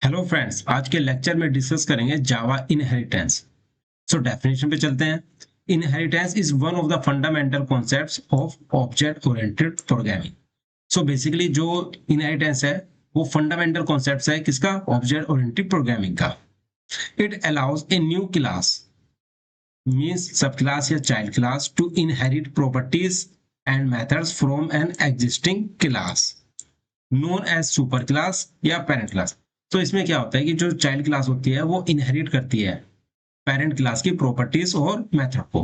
Hello friends, आज के lecture में डिस्कस करेंगे जावा इनहेरिटेंस। सो डेफिनेशन पे चलते हैं। Inheritance is one of the fundamental concepts of object oriented programming. So basically जो इनहेरिटेंस है वो फंडामेंटल कॉन्सेप्ट है किसका? ऑब्जेक्ट ओरिएंटेड प्रोग्रामिंग का। It allows a new class means sub class या child class to inherit properties and methods from an existing class known as super class या parent class. तो इसमें क्या होता है कि जो चाइल्ड क्लास होती है वो इनहेरिट करती है पेरेंट क्लास की प्रॉपर्टीज और मेथड को।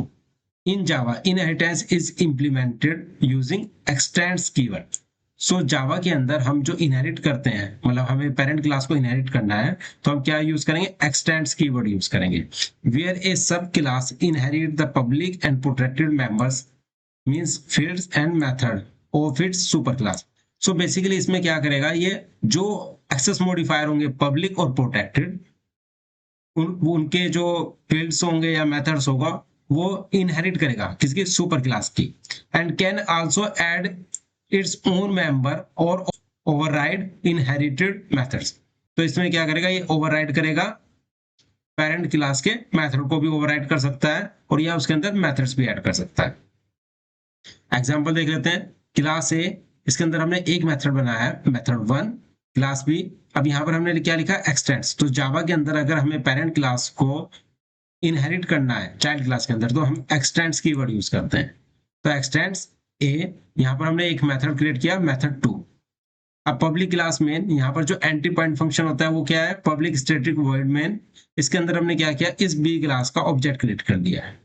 In Java inheritance is implemented using extends keyword. So Java के अंदर हम जो इनहेरिट करते हैं, मतलब हमें पेरेंट क्लास को इनहेरिट करना है, तो हम क्या यूज करेंगे? एक्सटेंड्स कीवर्ड यूज करेंगे। वेयर ए सब class inherit the public and protected members means fields and method of its super class. So basically इसमें क्या करेगा, ये जो एक्सेस मॉडिफायर होंगे पब्लिक और प्रोटेक्टेड, उनके जो फील्ड्स होंगे या मेथड्स होगा वो इनहेरिट करेगा किसकी? सुपर क्लास की। And can also add its own member और ओवरराइड इनहेरिटेड मेथड्स। तो इसमें क्या करेगा, ये ओवरराइड करेगा पेरेंट क्लास के मेथड को भी ओवरराइड कर सकता है और या उसके अंदर मेथड्स भी ऐड कर सकता है। एग्जाम्पल देख लेते हैं। क्लास ए, इसके अंदर हमने एक मेथड बनाया है, मेथड वन। क्लास बी, अब यहाँ पर हमने क्या लिखा? एक्सटेंड्स। तो जावा के अंदर अगर हमें पेरेंट क्लास को इनहेरिट करना है चाइल्ड क्लास के अंदर, तो हम एक्सटेंड्स की वर्ड यूज करते हैं। तो एक्सटेंड्स ए, यहाँ पर हमने एक मेथड क्रिएट किया, मेथड टू। अब पब्लिक क्लास मेन, यहाँ पर जो एंटी पॉइंट फंक्शन होता है वो क्या है? Public static void main. इसके अंदर हमने क्या किया? इस बी क्लास का ऑब्जेक्ट क्रिएट कर दिया है,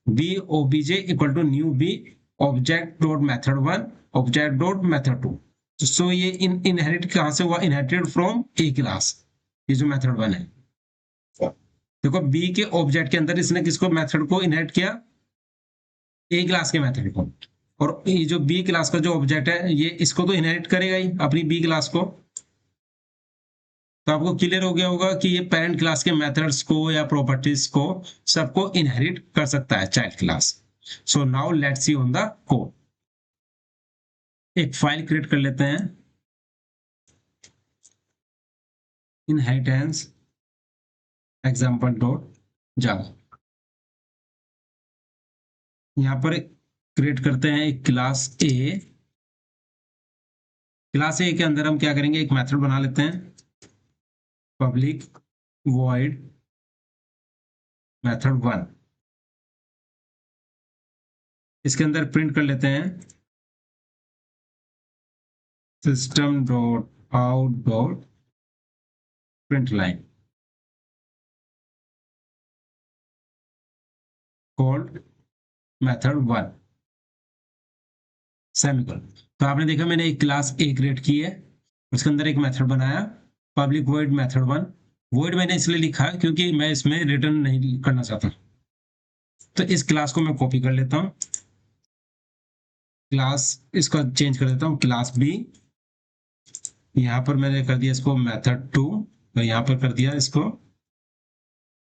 B O B J equal to new B object dot method one object dot method two. So ये इनहेरिट कहां से हुआ? इनहेरिटेड फ्रॉम ए क्लास, ये जो मेथड वन है। देखो बी के ऑब्जेक्ट के अंदर इसने किसको? मेथड को इनहेरिट किया, ए क्लास के मेथड को। और ये जो बी क्लास का जो ऑब्जेक्ट है ये इसको तो इनहेरिट करेगा ही, अपनी बी क्लास को। तो आपको क्लियर हो गया होगा कि ये पेरेंट क्लास के मेथड्स को या प्रॉपर्टीज को सबको इनहेरिट कर सकता है child class. So now let's see on the code. एक फाइल क्रिएट कर लेते हैं, इनहेरिटेंस एग्जाम्पल डॉट जावा। यहां पर क्रिएट करते हैं एक क्लास ए। क्लास ए के अंदर हम क्या करेंगे? एक मेथड बना लेते हैं, पब्लिक वॉइड मेथड वन। इसके अंदर प्रिंट कर लेते हैं system dot out dot print line called method one semicolon. तो आपने देखा मैंने एक क्लास ए क्रिएट की है, उसके अंदर एक मेथड बनाया public void method one. Void मैंने इसलिए लिखा क्योंकि मैं इसमें रिटर्न नहीं करना चाहता। तो इस क्लास को मैं कॉपी कर लेता हूँ, क्लास इसका चेंज कर देता हूँ, क्लास बी। यहाँ पर मैंने कर दिया इसको मेथड टू, और यहाँ पर कर दिया इसको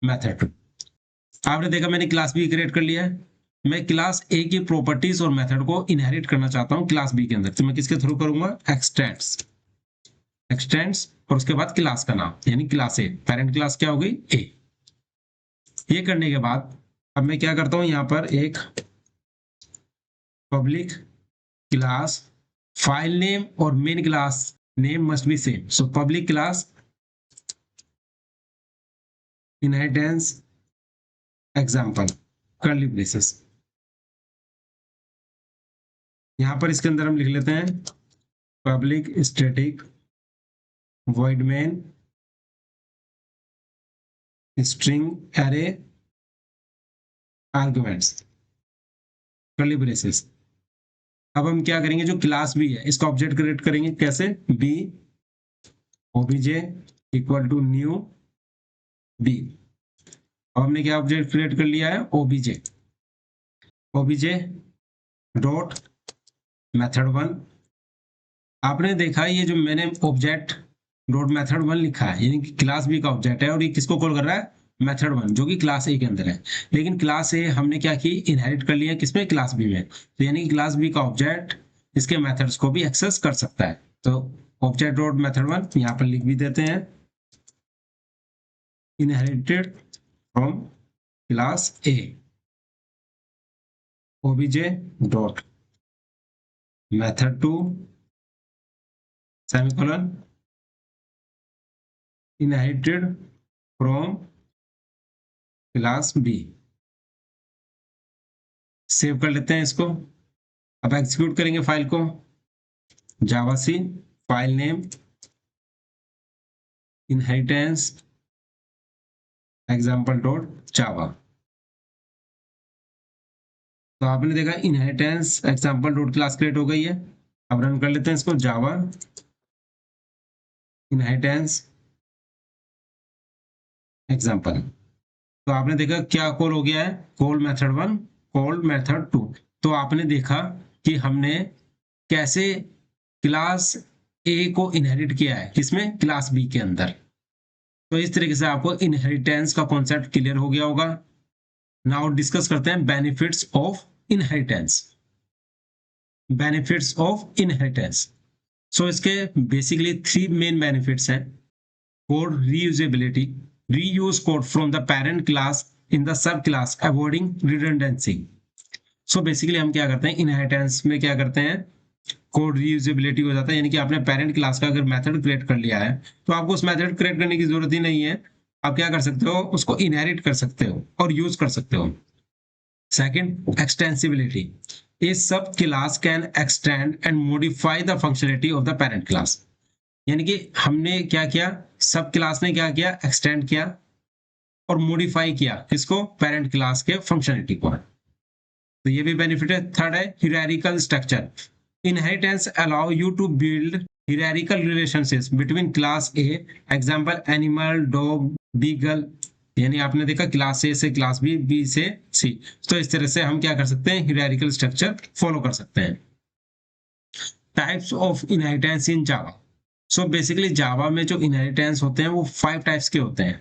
मेथड टू। आपने देखा मैंने क्लास बी क्रिएट कर लिया है। मैं क्लास ए की प्रॉपर्टीज और मेथड को इनहेरिट करना चाहता हूं क्लास बी के अंदर, तो मैं किसके थ्रू करूंगा? एक्सटेंड्स। एक्सटेंड्स और उसके बाद क्लास का नाम यानी क्लास ए, पेरेंट क्लास क्या हो गई? ए। ये करने के बाद अब मैं क्या करता हूं, यहां पर एक पब्लिक क्लास, फाइल नेम और main class name must be same. So public class inheritance example curly braces. यहां पर इसके अंदर हम लिख लेते हैं public static void main string array arguments curly braces. अब हम क्या करेंगे, जो क्लास बी है इसका ऑब्जेक्ट क्रिएट करेंगे। कैसे? B O B J equal to new B. अब हमने क्या ऑब्जेक्ट क्रिएट कर लिया है? O B J. O B J dot method one. आपने देखा ये जो मैंने ऑब्जेक्ट डॉट मेथड वन लिखा है यानी कि क्लास बी का ऑब्जेक्ट है, और ये किसको कॉल कर रहा है? मेथड वन, जो कि क्लास ए के अंदर है। लेकिन क्लास ए हमने क्या की? इनहेरिट कर लिया किसमें? क्लास बी में। तो यानी कि क्लास बी का ऑब्जेक्ट इसके मेथड्स को भी एक्सेस कर सकता है। तो ऑब्जेक्ट डॉट मेथड वन यहाँ पर लिख भी देते हैं, inherited from class A, obj dot method 2 semicolon inherited from class B. Save कर लेते हैं इसको। अब एग्जीक्यूट करेंगे फाइल को। Javac file name inheritance example dot Java. तो आपने देखा inheritance example dot class create हो गई है। अब रन कर लेते हैं इसको। Java inheritance example. तो आपने देखा क्या कॉल हो गया है, कॉल मेथड 1 कॉल मेथड 2। तो आपने देखा कि हमने कैसे क्लास ए को इनहेरिट किया है, किसमें, क्लास बी के अंदर। तो इस तरीके से आपको इनहेरिटेंस का कॉन्सेप्ट क्लियर हो गया होगा। नाउ डिस्कस करते हैं benefits of inheritance. Benefits of inheritance, so इसके बेसिकली 3 मेन बेनिफिट्स हैं। Code reusability, reuse code from the parent class in the sub class avoiding redundancy. So basically हम क्या करते हैं इनहेरिटेंस में, क्या करते हैं, कोड रीयूजेबिलिटी हो जाता है। यानी कि आपने पेरेंट क्लास का अगर मेथड क्रिएट कर लिया है तो आपको उस मेथड क्रिएट करने की जरूरत ही नहीं है। आप क्या कर सकते हो, उसको इनहेरिट कर सकते हो और यूज कर सकते हो। सेकंड, एक्सटेंसिबिलिटी, ए सब class can extend and modify the functionality of the parent class. यानी कि हमने क्या किया, सब क्लास ने क्या किया, एक्सटेंड किया और मॉडिफाई किया किसको, पेरेंट क्लास के फंक्शनलिटी को। तो ये भी बेनिफिट है। थर्ड है hierarchical structure, inheritance allow you to build hierarchical relationships between class A, example animal, dog, beagle. यानी आपने देखा क्लास ए से क्लास बी, बी से सी। तो इस तरह से हम क्या कर सकते हैं, हिरारिकल स्ट्रक्चर फॉलो कर सकते हैं। Types of inheritance in Java. So basically Java में जो इनहेरिटेंस होते हैं वो 5 टाइप्स के होते हैं।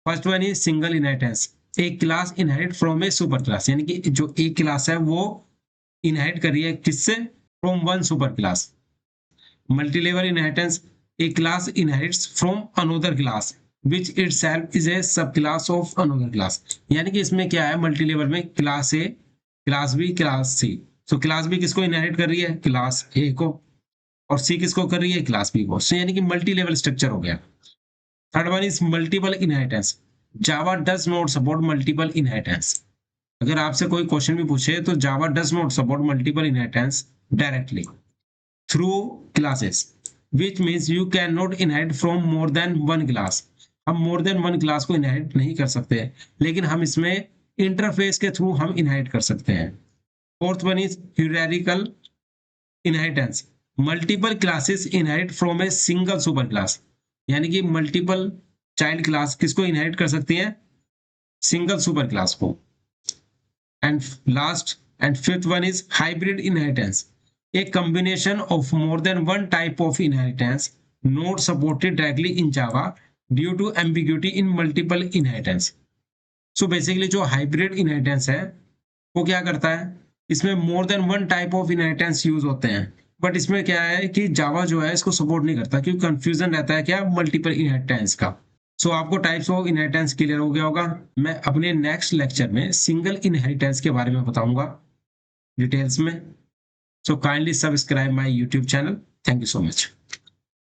First one is single inheritance, एक class inherit from a superclass. यानी कि जो एक क्लास है वो इनहेरिट कर रही है किससे, from one super class. Multilevel inheritance, A class inherits from another class which itself is a सब क्लास ऑफ अनदर क्लास। यानी कि इसमें क्या है, मल्टीलेवल में class A, class B, class C. तो क्लास बी किसको इनहेरिट कर रही है, क्लास ए को, और सी किसको कर रही है, क्लास बी को। सो यानी कि मल्टी लेवल स्ट्रक्चर हो गया। Third one is multiple inheritance, Java does not support multiple inheritance. अगर आपसे कोई क्वेश्चन भी पूछे तो Java does not support multiple inheritance directly through classes, which means you can not inherit from more than one class. हम more than one class को inherit नहीं कर सकते, लेकिन हम इसमें इंटरफेस के थ्रू हम इनहेरिट कर सकते हैं। Fourth one is hierarchical inheritance, multiple classes inherit from a single super class. यानी कि मल्टीपल चाइल्ड क्लास किसको इनहेरिट कर सकती है, सिंगल सुपर क्लास को। And last and fifth one is hybrid inheritance, a combination of more than one type of inheritance not supported directly in Java due to ambiguity in multiple inheritance. So basically जो hybrid inheritance है वो क्या करता है, इसमें more than one type of inheritance use होते हैं, but इसमें क्या है कि जावा जो है इसको सपोर्ट नहीं करता क्योंकि कंफ्यूजन रहता है क्या, मल्टीपल इनहेरिटेंस का। सो आपको टाइप्स ऑफ इनहेरिटेंस क्लियर हो गया होगा। मैं अपने नेक्स्ट लेक्चर में सिंगल इनहेरिटेंस के बारे में बताऊंगा डिटेल्स में। So kindly subscribe my YouTube channel. Thank you so much.